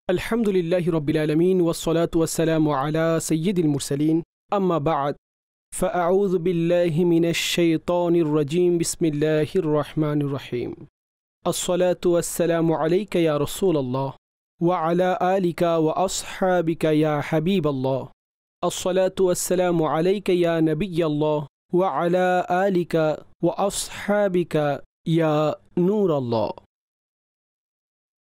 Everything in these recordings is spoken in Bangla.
अल्हम्दुलिल्लाहि रब्बिल आलमीन वस्सलातु वस्सलामु अला सय्यिदिल मुरसलीन अम्मा बाद फ़अऊज़ु बिल्लाहि मिनश शैतानिर रजीम बिस्मिल्लाहिर रहमानिर रहीम अस्सलातु वस्सलामु अलैका या रसूलल्लाह व अला आलिका व अस्हाबिका या हबीबल्लाह अस्सलातु वस्सलामु अलैका या नबिय्यल्लाह व अला आलिका व अस्हाबिका या नूरल्लाह।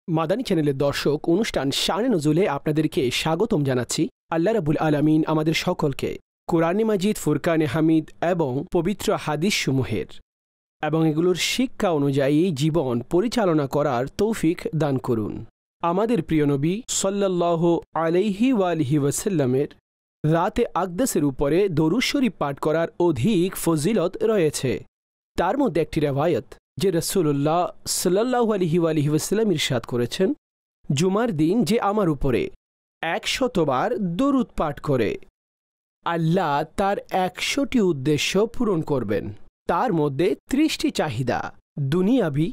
মাদানী চ্যানেলের দর্শক, অনুষ্ঠান শানে নজুলে আপনাদেরকে স্বাগতম জানাচ্ছি। আল্লাহ রাব্বুল আলামিন আমাদের সকলকে কোরআনে মাজিদ, ফুরকানে হামিদ এবং পবিত্র হাদিসসমূহের এবং এগুলোর শিক্ষা অনুযায়ী জীবন পরিচালনা করার তৌফিক দান করুন। আমাদের প্রিয় নবী সাল্লাল্লাহু আলাইহি ওয়ালিহি ওয়াসাল্লামের রাতে আকদাসের উপরে দরুদ শরীফ পাঠ করার অধিক ফজিলত রয়েছে। তার মধ্যে একটি রিওয়ায়াত যে রাসূলুল্লাহ সাল্লাল্লাহু আলাইহি ওয়াসাল্লাম ইরশাদ করেছেন, জুমার দিন যে আমার উপরে 100 বার দরুদ পাঠ করে আল্লাহ তার 100টি উদ্দেশ্য পূরণ করবেন। তার মধ্যে 30টি চাহিদা দুনিয়াবি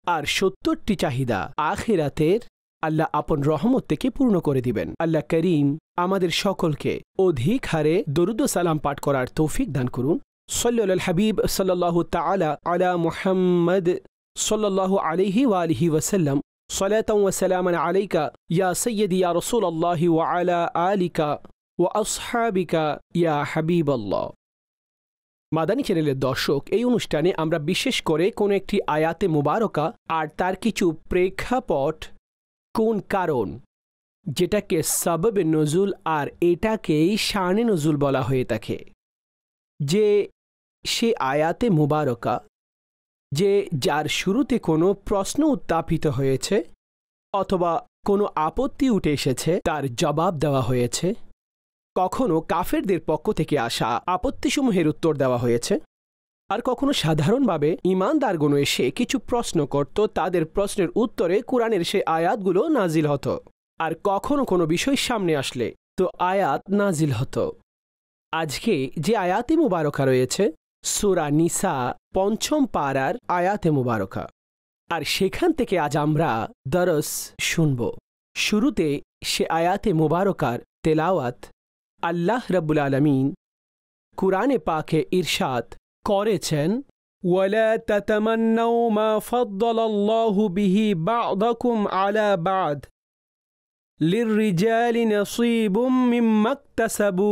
আর 70টি চাহিদা আখিরাতের আল্লাহ আপন রহমত থেকে পূর্ণ করে দিবেন। আল্লাহ করিম আমাদের সকলকে অধিক হারে দরুদ ও সালাম পাঠ করার তৌফিক দান করুন। صلوا على الحبيب صلى الله تعالى على محمد صلى الله عليه وآله وسلم صلاة وسلاما عليك يا سيدي يا رسول الله وعلى آلك وأصحابك يا حبيب الله। মাদানী চ্যানেলের দর্শক, এই অনুষ্ঠানে আমরা বিশেষ করে কোন একটি আয়াতে মুবারকা আর তার কিছু প্রেক্ষাপট, কোন কারণ যেটাকে সাবাবে নজুল আর এটাকেই শানে নজুল বলা হয়ে থাকে, যে সে আয়াতে মুবারকা যে যার শুরুতে কোনো প্রশ্ন উত্থাপিত হয়েছে অথবা কোনো আপত্তি উঠে এসেছে তার জবাব দেওয়া হয়েছে, কখনো কাফেরদের পক্ষ থেকে আসা আপত্তিসমূহের উত্তর দেওয়া হয়েছে, আর কখনো সাধারণভাবে ঈমানদারগণ এসে কিছু প্রশ্ন করত, তাদের প্রশ্নের উত্তরে কোরআনের সে আয়াতগুলো নাজিল হতো, আর কখনো কোনো বিষয় সামনে আসলে তো আয়াত নাজিল হতো। আজকে যে আয়াতে মুবারকা রয়েছে সূরা নিসা ৫ম পারার আয়াতে মুবারকা, আর সেখান থেকে আজ আমরা দরস শুনব। শুরুতে সে আয়াতে মুবারকার তেলাওয়াত আল্লাহ রাব্বুল আলামিন কুরআনে পাকে ইরশাদ করেছেন, ওয়ালা তাতামান্নাউ মা ফাদ্দালাল্লাহু বিহি বা'দাকুম আলা বা'দ লিররিজালি নাসীবুম মিম্মা ইকতাসাবু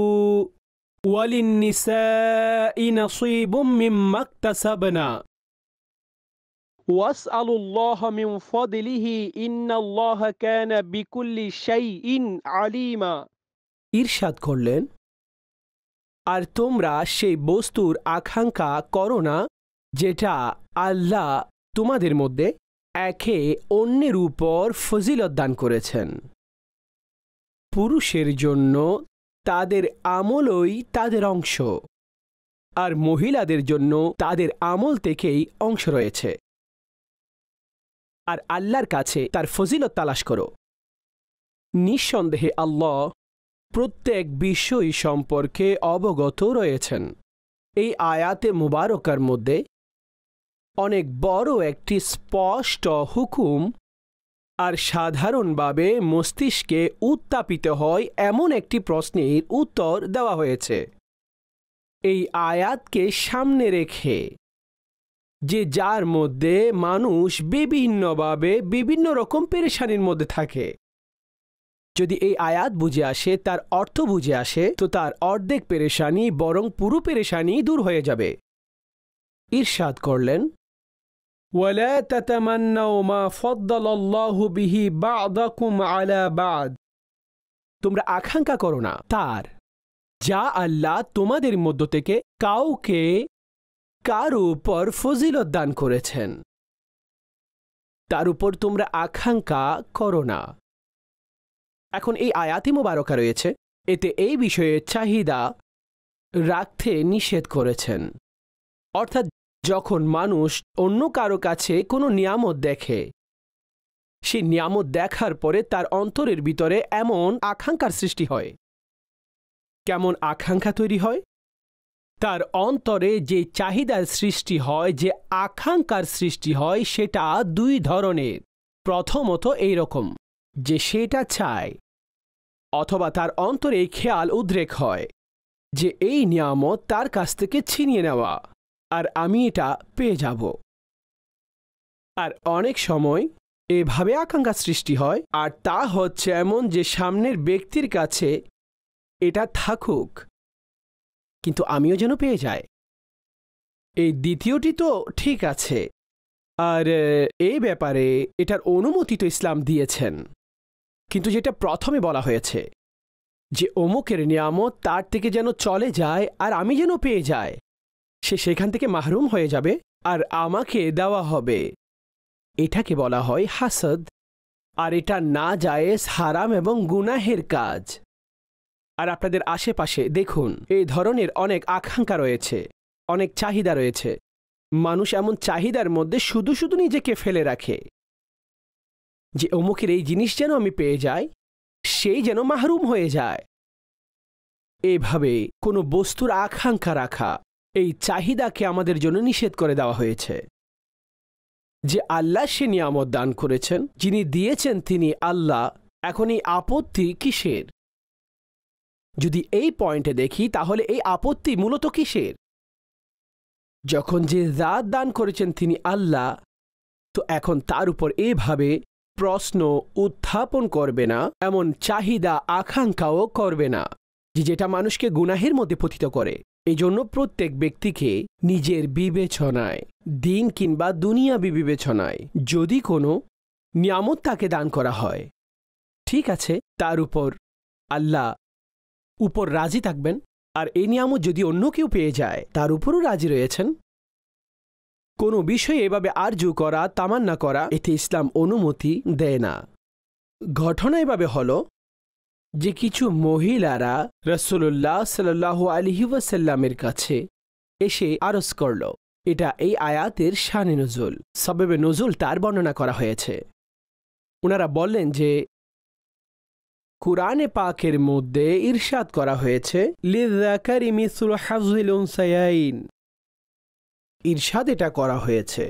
وللنساء نصيب مما اكتسبنا واسألوا الله من فضله إن الله كان بكل شيء عليما। ইরশাদ করলেন, আর তোমরা সেই বস্তুর আকাঙ্ক্ষা করো না যেটা আল্লাহ তোমাদের মধ্যে একে অন্যের উপর ফজিলত দান করেছেন। পুরুষের জন্য তাদের আমলই তাদের অংশ, আর মহিলাদের জন্য তাদের আমল থেকেই অংশ রয়েছে, আর আল্লাহর কাছে তার ফজিলত তালাশ করো। নিঃসন্দেহে আল্লাহ প্রত্যেক বিষয় সম্পর্কে অবগত রয়েছেন। এই আয়াতে মুবারকার মধ্যে অনেক বড় একটি স্পষ্ট হুকুম আর সাধারণভাবে মস্তিষ্কে উত্থাপিত হয় এমন একটি প্রশ্নের উত্তর দেওয়া হয়েছে। এই আয়াতকে সামনে রেখে যে যার মধ্যে মানুষ বিভিন্নভাবে বিভিন্ন রকম পেরেশানির মধ্যে থাকে, যদি এই আয়াত বুঝে আসে, তার অর্থ বুঝে আসে, তো তার অর্ধেক পেরেশানি বরং পুরো পেরেশানি দূর হয়ে যাবে। ইরশাদ করলেন, ولا تتمنوا ما فضل الله به بعضكم على بعض। তোমরা আকাঙ্ক্ষা করো না তার যা আল্লাহ তোমাদের মধ্য থেকে কাউকে কারো উপর ফজিলত দান করেছেন, তার উপর তোমরা আকাঙ্ক্ষা করো না। এখন এই আয়াতে মুবারকা রয়েছে, এতে এই বিষয়ে চাহিদা রাখতে নিষেধ করেছেন। অর্থাৎ যখন মানুষ অন্য কারো কাছে কোনো নিয়ামত দেখে, সেই নিয়ামত দেখার পরে তার অন্তরের ভিতরে এমন আকাঙ্ক্ষার সৃষ্টি হয়। কেমন আকাঙ্ক্ষা তৈরি হয়? তার অন্তরে যে চাহিদার সৃষ্টি হয়, যে আকাঙ্ক্ষার সৃষ্টি হয়, সেটা দুই ধরনের। প্রথমত এই রকম, যে সেটা চায়, অথবা তার অন্তরে এই খেয়াল উদ্রেক হয় যে এই নিয়ামত তার কাছ থেকে ছিনিয়ে নেওয়া, আর আমি এটা পেয়ে যাব। আর অনেক সময় এভাবে আকাঙ্ক্ষা সৃষ্টি হয়, আর তা হচ্ছে এমন যে সামনের ব্যক্তির কাছে এটা থাকুক, কিন্তু আমিও যেন পেয়ে যাই। এই দ্বিতীয়টি তো ঠিক আছে, আর এই ব্যাপারে এটার অনুমতি তো ইসলাম দিয়েছেন। কিন্তু যেটা প্রথমে বলা হয়েছে যে অমুকের নিয়ামত তার থেকে যেন চলে যায় আর আমি যেন পেয়ে যাই, সে সেখান থেকে মাহরুম হয়ে যাবে আর আমাকে দেওয়া হবে, এটাকে বলা হয় হাসদ। আর এটা না জায়েজ, হারাম এবং গুনাহের কাজ। আর আপনাদের আশেপাশে দেখুন, এই ধরনের অনেক আকাঙ্ক্ষা রয়েছে, অনেক চাহিদা রয়েছে। মানুষ এমন চাহিদার মধ্যে শুধু শুধু নিজেকে ফেলে রাখে যে অমুকের এই জিনিস যেন আমি পেয়ে যাই, সেই যেন মাহরুম হয়ে যায়। এভাবে কোনো বস্তুর আকাঙ্ক্ষা রাখা, এই চাহিদাকে আমাদের জন্য নিষেধ করে দেওয়া হয়েছে। যে আল্লাহ সে নিয়ামত দান করেছেন, যিনি দিয়েছেন তিনি আল্লাহ, এখন এই আপত্তি কিসের? যদি এই পয়েন্টে দেখি তাহলে এই আপত্তি মূলত কিসের? যখন যে জাত দান করেছেন তিনি আল্লাহ, তো এখন তার উপর এভাবে প্রশ্ন উত্থাপন করবে না, এমন চাহিদা আকাঙ্ক্ষাও করবে না যেটা মানুষকে গুনাহের মধ্যে পতিত করে। এই জন্য প্রত্যেক ব্যক্তিকে নিজের বিবেচনায়, দিন কিংবা দুনিয়াবি বিবেচনায়, যদি কোনো নিয়ামত তাকে দান করা হয়, ঠিক আছে, তার উপর আল্লাহ উপর রাজি থাকবেন। আর এই নিয়ামত যদি অন্য কেউ পেয়ে যায়, তার উপরও রাজি রয়েছেন। কোনো বিষয়ে এভাবে আরজু করা, তামান্না করা, এতে ইসলাম অনুমতি দেয় না। ঘটনা এভাবে হল যে কিছু মহিলারা রাসূলুল্লাহ সাল্লাল্লাহু আলাইহি ওয়াসাল্লামের কাছে এসে আরজ করল। এটা এই আয়াতের শানে নজুল, সবেবে নজুল তার বর্ণনা করা হয়েছে। ওনারা বললেন যে কুরআনে পাকের মধ্যে ইরশাদ করা হয়েছে লিযাকারি মিসলু হাযিল উনসায়াইন। ইরশাদ এটা করা হয়েছে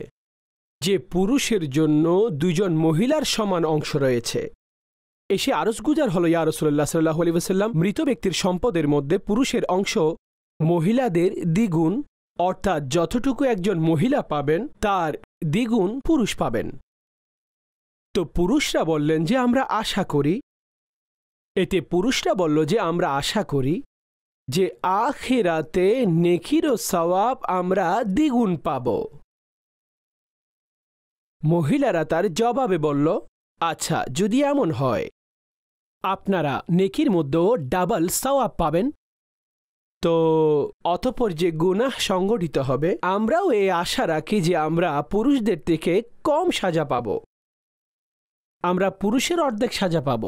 যে পুরুষের জন্য দুজন মহিলার সমান অংশ রয়েছে। এসে আরজগুজার হল, ইয়া রাসূলুল্লাহ সাল্লাল্লাহু আলাইহি ওয়াসাল্লাম, মৃত ব্যক্তির সম্পদের মধ্যে পুরুষের অংশ মহিলাদের দ্বিগুণ, অর্থাৎ যতটুকু একজন মহিলা পাবেন তার দ্বিগুণ পুরুষ পাবেন। তো পুরুষরা বললেন যে আমরা আশা করি, এতে পুরুষরা বলল যে আমরা আশা করি যে আখিরাতে নেকির ও সওয়াব আমরা দ্বিগুণ পাব। মহিলারা তার জবাবে বলল, আচ্ছা, যদি এমন হয় আপনারা নেকির মধ্যেও ডাবল সওয়াব পাবেন, তো অতঃপর যে গুনাহ সংগঠিত হবে আমরাও এই আশা রাখি যে আমরা পুরুষদের থেকে কম সাজা পাব, আমরা পুরুষের অর্ধেক সাজা পাব।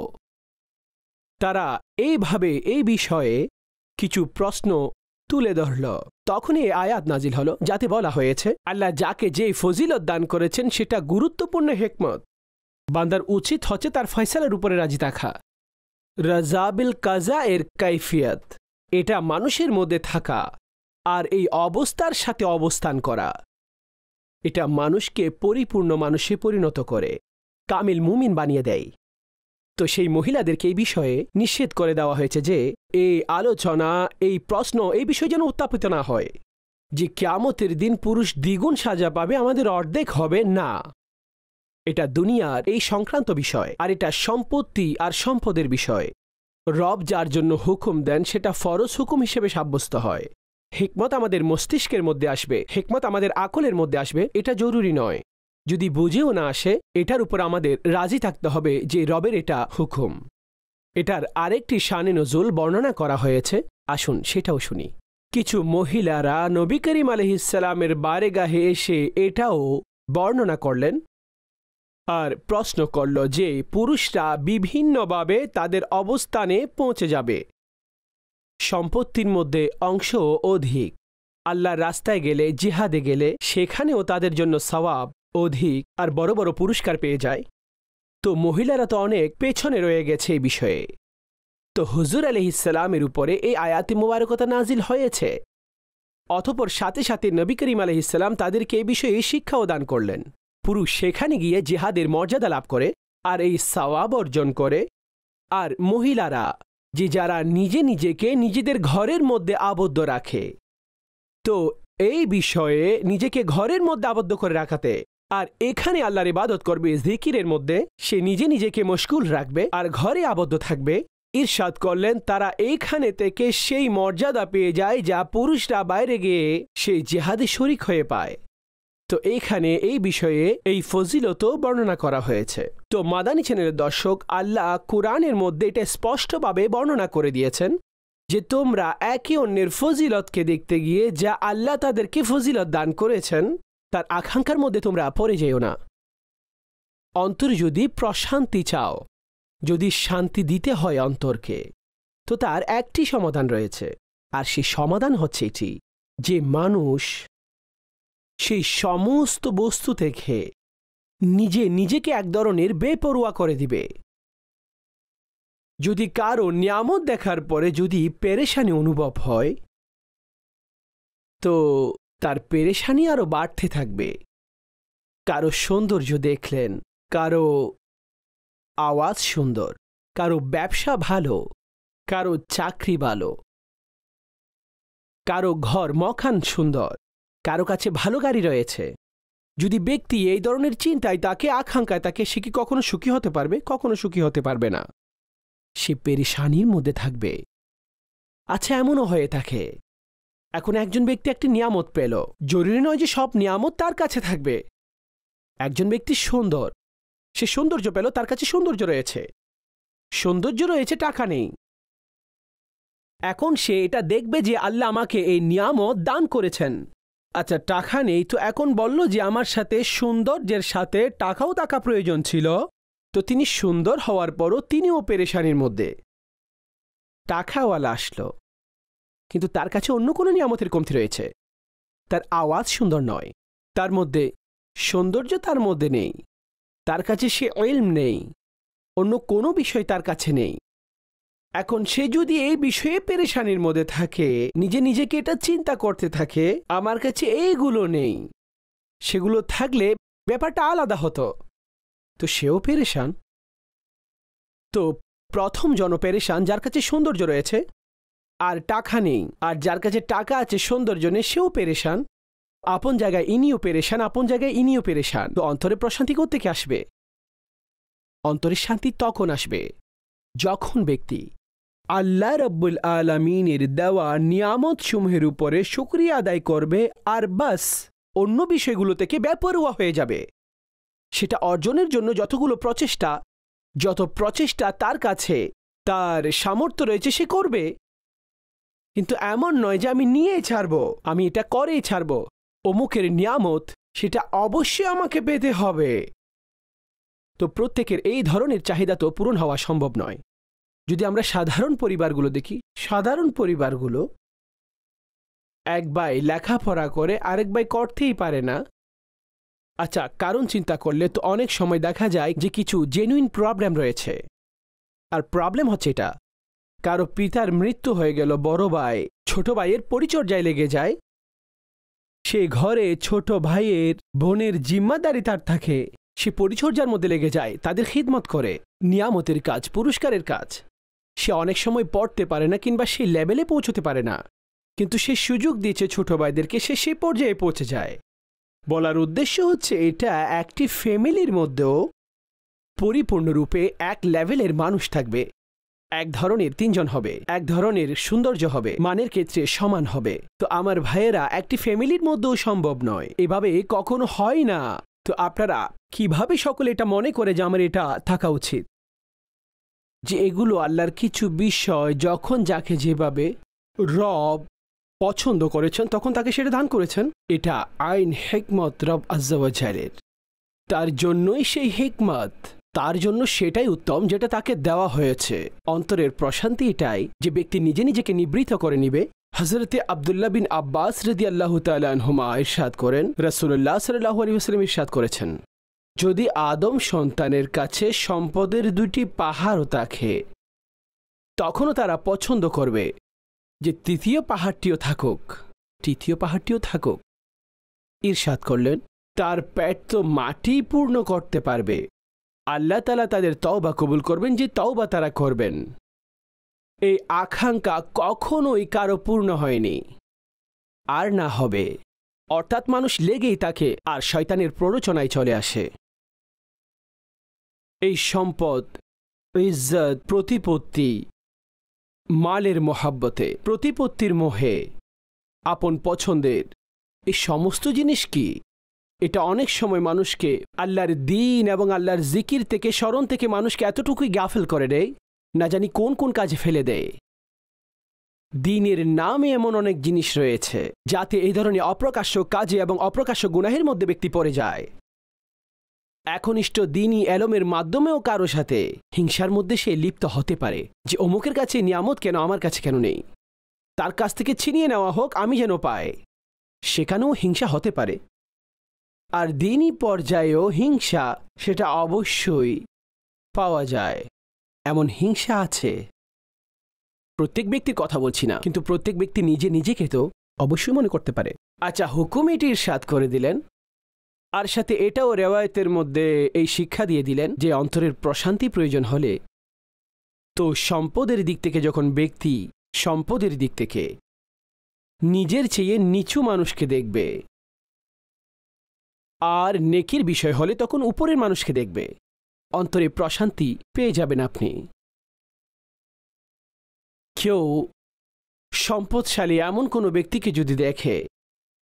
তারা এইভাবে এই বিষয়ে কিছু প্রশ্ন তুলে ধরল। তখন এই আয়াত নাজিল হলো, যাতে বলা হয়েছে আল্লাহ যাকে যেই ফজিলত দান করেছেন সেটা গুরুত্বপূর্ণ হিকমত। বান্দার উচিত হচ্ছে তার ফয়সালার উপরে রাজি থাকা। রাজাবিল কাজা এর কাইফিয়ত, এটা মানুষের মধ্যে থাকা আর এই অবস্থার সাথে অবস্থান করা, এটা মানুষকে পরিপূর্ণ মানুষে পরিণত করে, কামিল মুমিন বানিয়ে দেয়। তো সেই মহিলাদেরকে এই বিষয়ে নিষেধ করে দেওয়া হয়েছে যে এই আলোচনা, এই প্রশ্ন, এই বিষয় যেন উত্থাপিত না হয় যে কিয়ামতের দিন পুরুষ দ্বিগুণ সাজা পাবে, আমাদের অর্ধেক হবে না। এটা দুনিয়ার এই সংক্রান্ত বিষয়, আর এটা সম্পত্তি আর সম্পদের বিষয়। রব যার জন্য হুকুম দেন সেটা ফরজ হুকুম হিসেবে সাব্যস্ত হয়। হিকমত আমাদের মস্তিষ্কের মধ্যে আসবে, হিকমত আমাদের আকলের মধ্যে আসবে, এটা জরুরি নয়। যদি বুঝেও না আসে, এটার উপর আমাদের রাজি থাকতে হবে যে রবের এটা হুকুম। এটার আরেকটি শানে নজুল বর্ণনা করা হয়েছে, আসুন সেটাও শুনি। কিছু মহিলারা নবী করিম আলাইহিস সালামের বারেগাহে এসে এটাও বর্ণনা করলেন আর প্রশ্ন করল যে পুরুষরা বিভিন্নভাবে তাদের অবস্থানে পৌঁছে যাবে, সম্পত্তির মধ্যে অংশ অধিক, আল্লাহর রাস্তায় গেলে, জিহাদে গেলে সেখানেও তাদের জন্য সওয়াব অধিক আর বড় বড় পুরস্কার পেয়ে যায়। তো মহিলারা তো অনেক পেছনে রয়ে গেছে এই বিষয়ে। তো হুজুর আলাইহিস সালামের উপরে এই আয়াতে মুবারকতা নাজিল হয়েছে। অতঃপর সাথে সাথে নবী করিম আলাইহিস সালাম তাদেরকে এই বিষয়ে শিক্ষাও দান করলেন। পুরুষ সেখানে গিয়ে জিহাদের মর্যাদা লাভ করে আর এই সওয়াব অর্জন করে। আর মহিলারা যে যারা নিজেকে নিজেদের ঘরের মধ্যে আবদ্ধ রাখে, তো এই বিষয়ে নিজেকে ঘরের মধ্যে আবদ্ধ করে রাখাতে আর এখানে আল্লাহর ইবাদত করবে জিকিরের মধ্যে, সে নিজেকে মশগুল রাখবে আর ঘরে আবদ্ধ থাকবে। ইরশাদ করলেন তারা এইখানে থেকে সেই মর্যাদা পেয়ে যায় যা পুরুষরা বাইরে গিয়ে সেই জিহাদে শরিক হয়ে পায়। তো এইখানে এই বিষয়ে এই ফজিলত বর্ণনা করা হয়েছে। তো মাদানী চ্যানেলের দর্শক, আল্লাহ কুরআনের মধ্যে এটা স্পষ্টভাবে বর্ণনা করে দিয়েছেন যে তোমরা একে অন্যের ফজিলতকে দেখতে গিয়ে যা আল্লাহ তাদেরকে ফজিলত দান করেছেন তার আকাঙ্ক্ষার মধ্যে তোমরা পড়ে যেও না। অন্তর যদি প্রশান্তি চাও, যদি শান্তি দিতে হয় অন্তরকে, তো তার একটি সমাধান রয়েছে, আর সেই সমাধান হচ্ছে এটি যে মানুষ সেই সমস্ত বস্তু থেকে নিজেকে এক ধরনের বেপরোয়া করে দিবে। যদি কারো নিয়ামত দেখার পরে যদি পেরেশানি অনুভব হয়, তো তার পেরেশানি আরও বাড়তে থাকবে। কারো সৌন্দর্য দেখলেন, কারো আওয়াজ সুন্দর, কারো ব্যবসা ভালো, কারো চাকরি ভালো, কারো ঘর মকান সুন্দর, কারো কাছে ভালো গাড়ি রয়েছে। যদি ব্যক্তি এই ধরনের চিন্তায় তাকে আকাঙ্ক্ষায় তাকে, সে কি কখনো সুখী হতে পারবে? কখনো সুখী হতে পারবে না, সে পেরেশানির মধ্যে থাকবে। আচ্ছা, এমনও হয়ে থাকে এখন একজন ব্যক্তি একটি নিয়ামত পেল, জরুরি নয় যে সব নিয়ামত তার কাছে থাকবে। একজন ব্যক্তি সুন্দর, সে সৌন্দর্য পেল, তার কাছে সৌন্দর্য রয়েছে, টাকা নেই। এখন সে এটা দেখবে যে আল্লাহ আমাকে এই নিয়ামত দান করেছেন। আচ্ছা, টাকা নেই, তো এখন বলল যে আমার সাথে সৌন্দর্যের সাথে টাকা প্রয়োজন ছিল, তো তিনি সুন্দর হওয়ার পরও তিনিও পেরেশানির মধ্যে। টাকাওয়ালা আসলো, কিন্তু তার কাছে অন্য কোনো নিয়ামতের কমতি রয়েছে। তার আওয়াজ সুন্দর নয়, তার মধ্যে সৌন্দর্য তার মধ্যে নেই, তার কাছে সে ইলম নেই, অন্য কোনো বিষয় তার কাছে নেই। এখন সে যদি এই বিষয়ে পেরেশানির মধ্যে থাকে, নিজেকে এটা চিন্তা করতে থাকে আমার কাছে এইগুলো নেই, সেগুলো থাকলে ব্যাপারটা আলাদা হতো, তো সেও পেরেশান। তো প্রথম জন পেরেশান যার কাছে সৌন্দর্য রয়েছে আর টাকা নেই, আর যার কাছে টাকা আছে সৌন্দর্য নেই, সেও পেরেশান। আপন জায়গায় ইনিও পেরেশান, আপন জায়গায় ইনিও পেরেশান। তো অন্তরে প্রশান্তি কোত্থেকে আসবে? অন্তরের শান্তি তখন আসবে যখন ব্যক্তি আল্লাহ রাব্বুল আলামিনের দেওয়া নিয়ামত সমূহের উপরে শুকরিয়া আদায় করবে আর বাস অন্য বিষয়গুলো থেকে বেপরোয়া হয়ে যাবে। সেটা অর্জনের জন্য যত প্রচেষ্টা তার কাছে তার সামর্থ্য রয়েছে সে করবে, কিন্তু এমন নয় যে আমি নিয়ে ছাড়ব, আমি এটা করেই ছাড়ব, অমুকের নিয়ামত সেটা অবশ্যই আমাকে পেতে হবে। তো প্রত্যেকের এই ধরনের চাহিদা তো পূরণ হওয়া সম্ভব নয়। যদি আমরা সাধারণ পরিবারগুলো দেখি, সাধারণ পরিবারগুলো এক ভাই লেখাপড়া করে আরেক ভাই করতেই পারে না। আচ্ছা, কারণ চিন্তা করলে তো অনেক সময় দেখা যায় যে কিছু জেনুইন প্রবলেম রয়েছে। আর প্রবলেম হচ্ছে এটা, কারো পিতার মৃত্যু হয়ে গেল, বড় ভাই ছোট ভাইয়ের পরিচর্যায় লেগে যায়, সে ঘরে ছোট ভাইয়ের বোনের জিম্মাদারি তার থাকে, সে পরিচর্যার মধ্যে লেগে যায়, তাদের খিদমত করে, নিয়ামতের কাজ, পুরস্কারের কাজ। সে অনেক সময় পড়তে পারে না কিংবা সেই লেভেলে পৌঁছতে পারে না, কিন্তু সে সুযোগ দিয়েছে ছোট ভাইদেরকে, সে সেই পর্যায়ে পৌঁছে যায়। বলার উদ্দেশ্য হচ্ছে এটা একটি ফ্যামিলির মধ্যেও পরিপূর্ণরূপে এক লেভেলের মানুষ থাকবে, এক ধরনের তিনজন হবে, এক ধরনের সৌন্দর্য হবে, মানের ক্ষেত্রে সমান হবে। তো আমার ভাইয়েরা, একটি ফ্যামিলির মধ্যেও সম্ভব নয়, এভাবে কখনো হয় না। তো আপনারা কিভাবে সকলে এটা মনে করে যে আমার এটা থাকা উচিত? যে এগুলো আল্লাহর কিছু বিষয়, যখন যাকে যেভাবে রব পছন্দ করেছেন তখন তাকে সেটা দান করেছেন। এটা আইন হিকমত রব আজ্জা ওয়া জালের, তার জন্যই সেই হিকমত, তার জন্য সেটাই উত্তম যেটা তাকে দেওয়া হয়েছে। অন্তরের প্রশান্তি এটাই যে ব্যক্তি নিজেকে নিবৃত করে নিবে। হযরতে আব্দুল্লাহ বিন আব্বাস রাদিয়াল্লাহু তাআলা আনহুমা ইরশাদ করেন, রাসূলুল্লাহ সাল্লাল্লাহু আলাইহি ওয়াসাল্লাম ইরশাদ করেছেন, যদি আদম সন্তানের কাছে সম্পদের দুটি পাহাড়ও থাকে, তখনও তারা পছন্দ করবে যে তৃতীয় পাহাড়টিও থাকুক। ইরশাদ করলেন, তার পেট তো মাটি পূর্ণ করতে পারবে, আল্লাহ তাআলা তাদের তওবা কবুল করবেন, যে তওবা তারা করবেন। এই আকাঙ্ক্ষা কখনোই কারো পূর্ণ হয়নি, আর না হবে। অর্থাৎ মানুষ লেগেই থাকে আর শয়তানের প্ররোচনায় চলে আসে। এই সম্পদ, ইজ্জত, প্রতিপত্তি, মালের মোহাব্বতে, প্রতিপত্তির মোহে, আপন পছন্দের এই সমস্ত জিনিস কি? এটা অনেক সময় মানুষকে আল্লাহর দ্বীন এবং আল্লাহর জিকির থেকে, স্মরণ থেকে মানুষকে এতটুকুই গাফেল করে দেয়, না জানি কোন কোন কাজে ফেলে দেয়। দ্বীনের নামে এমন অনেক জিনিস রয়েছে যাতে এই ধরনের অপ্রকাশ্য কাজে এবং অপ্রকাশ্য গুনাহের মধ্যে ব্যক্তি পড়ে যায়। একনিষ্ঠ দ্বীনি এলমের মাধ্যমেও কারো সাথে হিংসার মধ্যে সে লিপ্ত হতে পারে, যে অমুকের কাছে নিয়ামত কেন, আমার কাছে কেন নেই, তার কাছ থেকে ছিনিয়ে নেওয়া হোক, আমি যেন পাই। সেখানেও হিংসা হতে পারে। আর দ্বীনি পর্যায়েও হিংসা, সেটা অবশ্যই পাওয়া যায়। এমন হিংসা আছে। প্রত্যেক ব্যক্তির কথা বলছি না, কিন্তু প্রত্যেক ব্যক্তি নিজে নিজেকে তো অবশ্যই মনে করতে পারে। আচ্ছা, হুকুম এটি ইরশাদ করে দিলেন, আর সাথে এটাও রেওয়ায়েতের মধ্যে এই শিক্ষা দিয়ে দিলেন যে অন্তরের প্রশান্তি প্রয়োজন হলে তো সম্পদের দিক থেকে, যখন ব্যক্তি সম্পদের দিক থেকে নিজের চেয়ে নিচু মানুষকে দেখবে, আর নেকির বিষয় হলে তখন উপরের মানুষকে দেখবে, অন্তরে প্রশান্তি পেয়ে যাবেন আপনি। কেউ সম্পদশালী এমন কোনো ব্যক্তিকে যদি দেখে,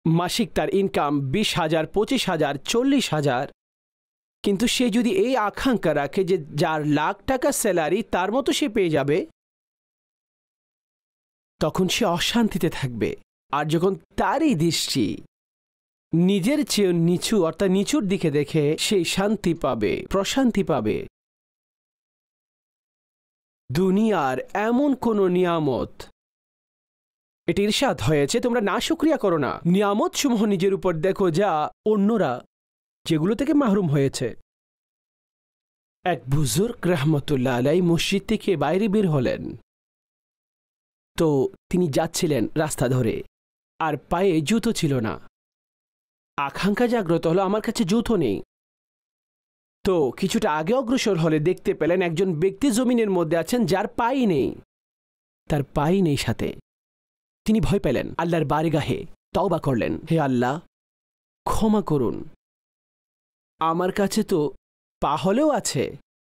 মাসিক তার ইনকাম 20,000, 25,000, 40,000, কিন্তু সে যদি এই আকাঙ্ক্ষা রাখে যে যার লাখ টাকা স্যালারি তার মতো সে পেয়ে যাবে, তখন সে অশান্তিতে থাকবে। আর যখন তারই দৃষ্টি নিজের চেয়ে নিচু, অর্থাৎ নিচুর দিকে দেখে, সেই শান্তি পাবে, প্রশান্তি পাবে। দুনিয়ার এমন কোনো নিয়ামত, এটি ইরশাদ হয়েছে, তোমরা না শুকরিয়া করো না। নিয়ামত সমূহ নিজের উপর দেখো যা অন্যরা যেগুলো থেকে মাহরুম হয়েছে। এক বুজুর্গ রহমতুল্লাহ আলাই মসজিদ থেকে বাইরে বের হলেন, তো তিনি যাচ্ছিলেন রাস্তা ধরে, আর পায়ে জুতো ছিল না। আকাঙ্ক্ষা জাগ্রত হলো, আমার কাছে জুতো নেই। তো কিছুটা আগে অগ্রসর হলে দেখতে পেলেন একজন ব্যক্তি জমিনের মধ্যে আছেন যার পাই নেই, তার পাই নেই সাথে। তিনি ভয় পেলেন, আল্লাহর বারগাহে তওবা করলেন, হে আল্লাহ ক্ষমা করুন, আমার কাছে তো পা হলেও আছে,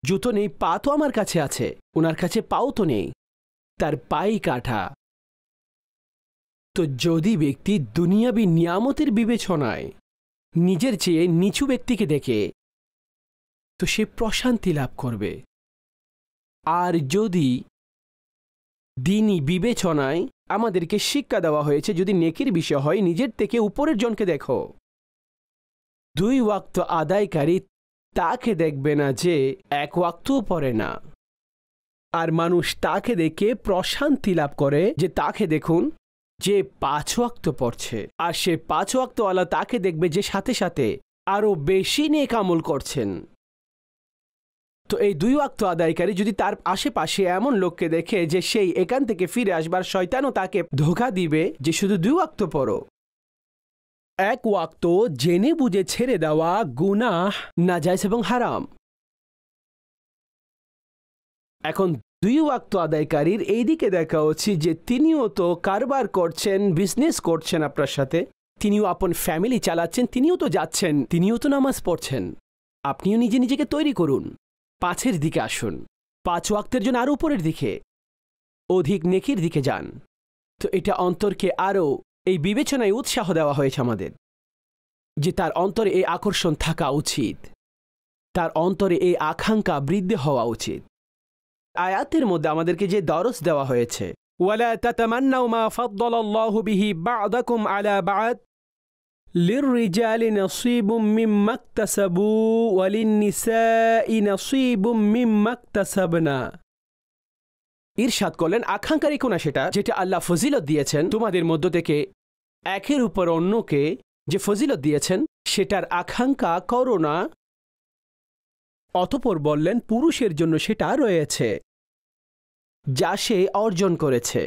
জুতো নেই, পা তো আমার কাছে আছে, ওনার কাছে পাও তো নেই, তার পাই কাটা। তো যদি ব্যক্তি দুনিয়াবী নিয়ামতের বিবেচনায় নিজের চেয়ে নিচু ব্যক্তিকে দেখে, তো সে প্রশান্তি লাভ করবে। আর যদি দ্বীনি বিবেচনায় আমাদেরকে শিক্ষা দেওয়া হয়েছে, যদি নেকির বিষয় হয় নিজের থেকে উপরের জনকে দেখো, 2 ওয়াক্ত আদায়কারী তাকে দেখবে না যে 1 ওয়াক্তও পড়ে না। আর মানুষ তাকে দেখে প্রশান্তি লাভ করে যে তাকে দেখুন যে 5 ওয়াক্ত পড়ছে, আর সে 5 ওয়াক্তওয়ালা তাকে দেখবে যে সাথে সাথে আরও বেশি নেক আমল করছেন। তো এই 2 ওয়াক্ত আদায়কারী যদি তার আশেপাশে এমন লোককে দেখে যে সেই এখান থেকে ফিরে আসবার, শয়তানও তাকে ধোঁকা দিবে যে শুধু 2 ওয়াক্ত পড়ো। 1 ওয়াক্ত জেনে বুঝে ছেড়ে দেওয়া গুনাহ, নাজায়েজ এবং হারাম। এখন 2 ওয়াক্ত আদায়কারীর এই দিকে দেখা উচিত যে তিনিও তো কারবার করছেন, বিজনেস করছেন আপনার সাথে, তিনিও আপন ফ্যামিলি চালাচ্ছেন, তিনিও তো যাচ্ছেন, তিনিও তো নামাজ পড়ছেন। আপনিও নিজে নিজেকে তৈরি করুন, 5-এর দিকে আসুন, 5 ওয়াক্তের জন্য আরও উপরের দিকে, অধিক নেকির দিকে যান। তো এটা অন্তরকে আরও এই বিবেচনায় উৎসাহ দেওয়া হয়েছে আমাদের, যে তার অন্তরে এই আকর্ষণ থাকা উচিত, তার অন্তরে এই আকাঙ্ক্ষা বৃদ্ধি হওয়া উচিত। আয়াতের মধ্যে আমাদেরকে যে দরস দেওয়া হয়েছে, ওয়ালা তাতামান্নাউ মা ফাদ্দালাল্লাহু বিহি বা'দাকুম আলা বা'দ লিররিজালি নাসীবুম মিম্মা ইকতাসাবু ওয়া লিন-নিসাই নাসীবুম মিম্মা ইকতাসাবনা। ইরশাদ করলেন, আকাঙ্ক্ষা রেখো না সেটা যেটা আল্লাহ ফজিলত দিয়েছেন তোমাদের মধ্য থেকে, একের উপর অন্যকে যে ফজিলত দিয়েছেন সেটার আকাঙ্ক্ষা করো না। অতঃপর বললেন, পুরুষের জন্য সেটা রয়েছে যা সে অর্জন করেছে।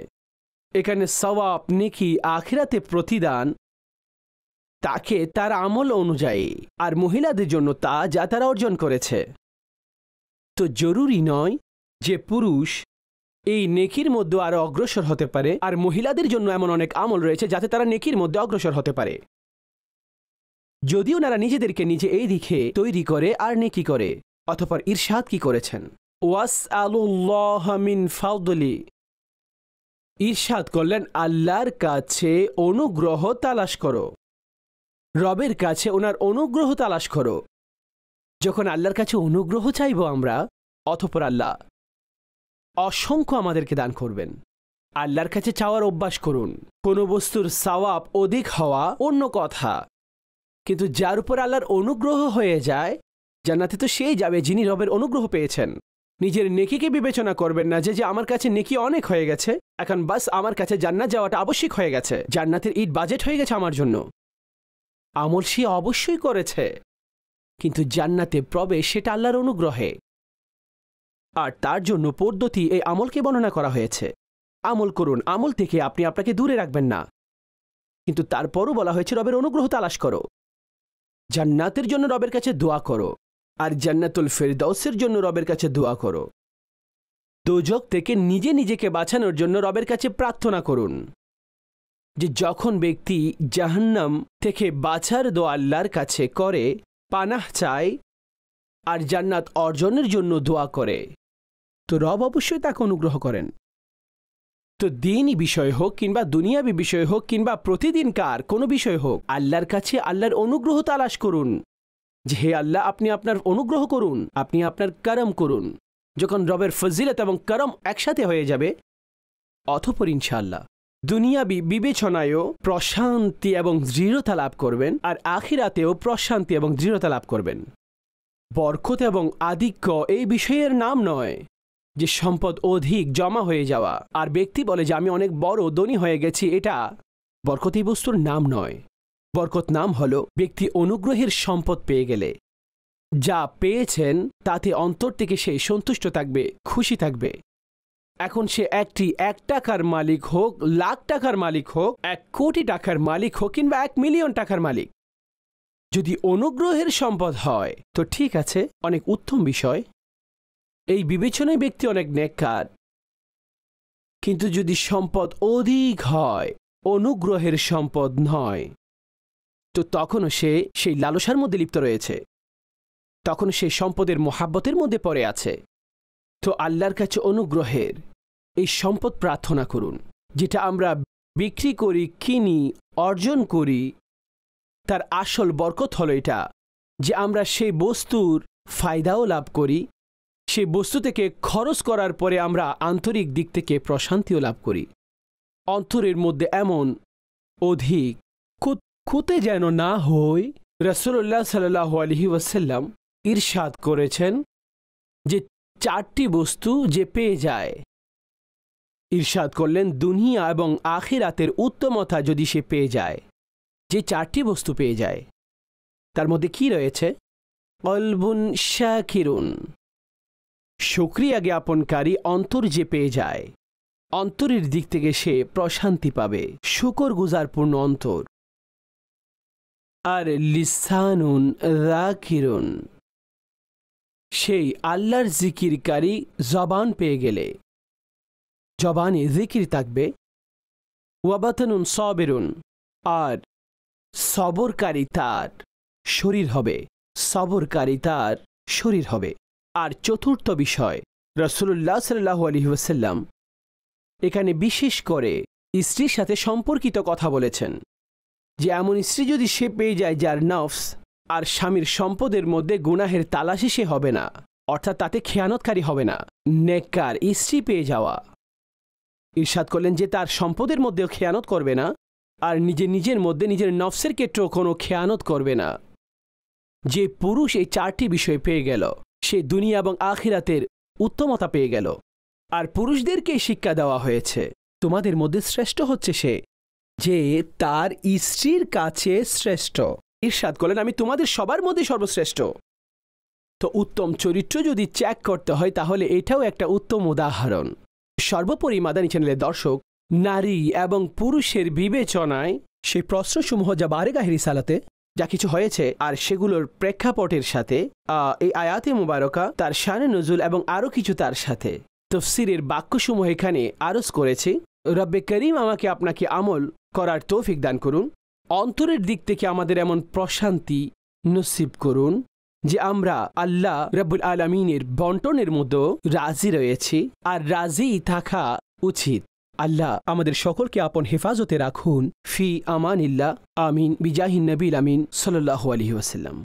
এখানে সওয়াব, নেকি, আখিরাতে প্রতিদান তাকে তার আমল অনুযায়ী, আর মহিলাদের জন্য তা যা তারা অর্জন করেছে। তো জরুরি নয় যে পুরুষ এই নেকির মধ্যে আরও অগ্রসর হতে পারে, আর মহিলাদের জন্য এমন অনেক আমল রয়েছে যাতে তারা নেকির মধ্যে অগ্রসর হতে পারে, যদিও ওনারা নিজেদেরকে নিজে এই দিকে তৈরি করে আর নেকি করে। অতঃপর ইরশাদ কি করেছেন? ওয়াসআলুল্লাহ মিন ফাদলি, ইরশাদ করলেন আল্লাহর কাছে অনুগ্রহ তালাশ করো, রবের কাছে ওনার অনুগ্রহ তালাশ করো। যখন আল্লাহর কাছে অনুগ্রহ চাইব আমরা, অতঃপর আল্লাহ অসংখ্য আমাদেরকে দান করবেন। আল্লাহর কাছে চাওয়ার অভ্যাস করুন। কোনো বস্তুর সওয়াব অধিক হওয়া অন্য কথা, কিন্তু যার উপর আল্লাহর অনুগ্রহ হয়ে যায়, জান্নাতে তো সেই যাবে যিনি রবের অনুগ্রহ পেয়েছেন। নিজের নেকিকে বিবেচনা করবেন না যে আমার কাছে নেকি অনেক হয়ে গেছে, এখন বাস আমার কাছে জান্নাত যাওয়াটা আবশ্যিক হয়ে গেছে, জান্নাতের ঈদ বাজেট হয়ে গেছে আমার জন্য। আমল সে অবশ্যই করেছে, কিন্তু জান্নাতে প্রবেশ সেটা আল্লাহর অনুগ্রহে, আর তার জন্য পদ্ধতি এই আমলকে বর্ণনা করা হয়েছে। আমল করুন, আমল থেকে আপনি আপনাকে দূরে রাখবেন না, কিন্তু তারপরও বলা হয়েছে রবের অনুগ্রহ তালাশ করো, জান্নাতের জন্য রবের কাছে দোয়া করো, আর জান্নাতুল ফেরদাউসের জন্য রবের কাছে দোয়া করো। দোজখ থেকে নিজেকে বাঁচানোর জন্য রবের কাছে প্রার্থনা করুন, যে যখন ব্যক্তি জাহান্নাম থেকে বাঁচার দোয়া আল্লাহর কাছে করে, পানাহ চায় আর জান্নাত অর্জনের জন্য দোয়া করে, তো রব অবশ্যই তাকে অনুগ্রহ করেন। তো দিনই বিষয় হোক কিংবা দুনিয়াবী বিষয় হোক কিংবা প্রতিদিনকার কোনো বিষয় হোক, আল্লাহর কাছে আল্লাহর অনুগ্রহ তালাশ করুন, যে হে আল্লাহ আপনি আপনার অনুগ্রহ করুন, আপনি আপনার করম করুন। যখন রবের ফজিলত এবং করম একসাথে হয়ে যাবে, অতঃপর ইনশাআল্লাহ দুনিয়াবী বিবেচনায়ও প্রশান্তি এবং দৃঢ়তা লাভ করবেন, আর আখিরাতেও প্রশান্তি এবং দৃঢ়তা লাভ করবেন। বরকত এবং আধিক্য এই বিষয়ের নাম নয় যে সম্পদ অধিক জমা হয়ে যাওয়া, আর ব্যক্তি বলে যে আমি অনেক বড় ধনী হয়ে গেছি, এটা বরকত এই বস্তুর নাম নয়। বরকত নাম হলো ব্যক্তি অনুগ্রহের সম্পদ পেয়ে গেলে যা পেয়েছেন তাতে অন্তর থেকে সে সন্তুষ্ট থাকবে, খুশি থাকবে। এখন সে 1 টাকার মালিক হোক, লাখ টাকার মালিক হোক, 1 কোটি টাকার মালিক হোক কিংবা 1 মিলিয়ন টাকার মালিক, যদি অনুগ্রহের সম্পদ হয় তো ঠিক আছে, অনেক উত্তম বিষয়, এই বিবেচনায় ব্যক্তি অনেক নেককার। কিন্তু যদি সম্পদ অধিক হয়, অনুগ্রহের সম্পদ নয়, তো তখনও সে সেই লালসার মধ্যে লিপ্ত রয়েছে, তখন সে সম্পদের মোহাব্বতের মধ্যে পড়ে আছে। তো আল্লাহর কাছে অনুগ্রহের এই সম্পদ প্রার্থনা করুন, যেটা আমরা বিক্রি করি, কিনি, অর্জন করি, তার আসল বরকত হলো এটা যে আমরা সেই বস্তুর ফায়দাও লাভ করি, সেই বস্তু থেকে খরচ করার পরে আমরা আন্তরিক দিক থেকে প্রশান্তিও লাভ করি। অন্তরের মধ্যে এমন অধিক খুঁতে যেন না হয়। রাসূলুল্লাহ সাল্লাল্লাহু আলাইহি ওয়াসাল্লাম ইরশাদ করেছেন যে 4টি বস্তু যে পেয়ে যায়, ইরশাদ করলেন দুনিয়া এবং আখিরাতের উত্তমতা যদি সে পেয়ে যায়, যে 4টি বস্তু পেয়ে যায় তার মধ্যে কি রয়েছে? কলবুন শাকিরুন, শুকরিয়া জ্ঞাপনকারী অন্তর যে পেয়ে যায়, অন্তরের দিক থেকে সে প্রশান্তি পাবে, শুকরগুজারপূর্ণ অন্তর। আর লিসানুন যাকিরুন, সেই আল্লাহর জিকিরকারী জবান পেয়ে গেলে জবানে জিকির থাকবে। ওয়াবাতানুন সাবিরুন, আর সবরকারী তার শরীর হবে, সবরকারী তার শরীর হবে। আর চতুর্থ বিষয়, রাসূলুল্লাহ সাল্লাল্লাহু আলাইহি ওয়াসাল্লাম এখানে বিশেষ করে স্ত্রীর সাথে সম্পর্কিত কথা বলেছেন, যে এমন স্ত্রী যদি সে পেয়ে যায় যার নফস আর স্বামীর সম্পদের মধ্যে গুনাহের তালাশি সে হবে না, অর্থাৎ তাতে খেয়ানতকারী হবে না, নেককার স্ত্রী পেয়ে যাওয়া। ইরশাদ করলেন যে তার সম্পদের মধ্যেও খেয়ানত করবে না, আর নিজের মধ্যে নিজের নফসের ক্ষেত্রেও কোনো খেয়ানত করবে না। যে পুরুষ এই 4টি বিষয় পেয়ে গেল, সে দুনিয়া এবং আখিরাতের উত্তমতা পেয়ে গেল। আর পুরুষদেরকে শিক্ষা দেওয়া হয়েছে, তোমাদের মধ্যে শ্রেষ্ঠ হচ্ছে সে যে তার স্ত্রীর কাছে শ্রেষ্ঠ। ইরশাদ করলেন আমি তোমাদের সবার মধ্যে সর্বশ্রেষ্ঠ। তো উত্তম চরিত্র যদি চেক করতে হয় তাহলে এটাও একটা উত্তম উদাহরণ। সর্বোপরি মাদানী চ্যানেলের দর্শক, নারী এবং পুরুষের বিবেচনায় সেই প্রশ্নসমূহ যা বারেগাহি রিসালাতে যা কিছু হয়েছে আর সেগুলোর প্রেক্ষাপটের সাথে এই আয়াতে মুবারকা, তার শানে নজুল এবং আরও কিছু তার সাথে তফসিরের বাক্যসমূহ এখানে আরজ করেছি। রব্বে করিম আমাকে আপনাকে আমল করার তৌফিক দান করুন। অন্তরের দিক থেকে আমাদের এমন প্রশান্তি নসিব করুন যে আমরা আল্লাহ রব্বুল আলামিনের বন্টনের মতো রাজি রয়েছি, আর রাজি থাকা উচিত। আল্লাহ আমাদের সকলকে আপন হেফাজতে রাখুন। ফি আমানিল্লাহ। আমিন। বিজাহিন নবীল আমিন সাল্লাল্লাহু আলাইহি ওয়াসাল্লাম।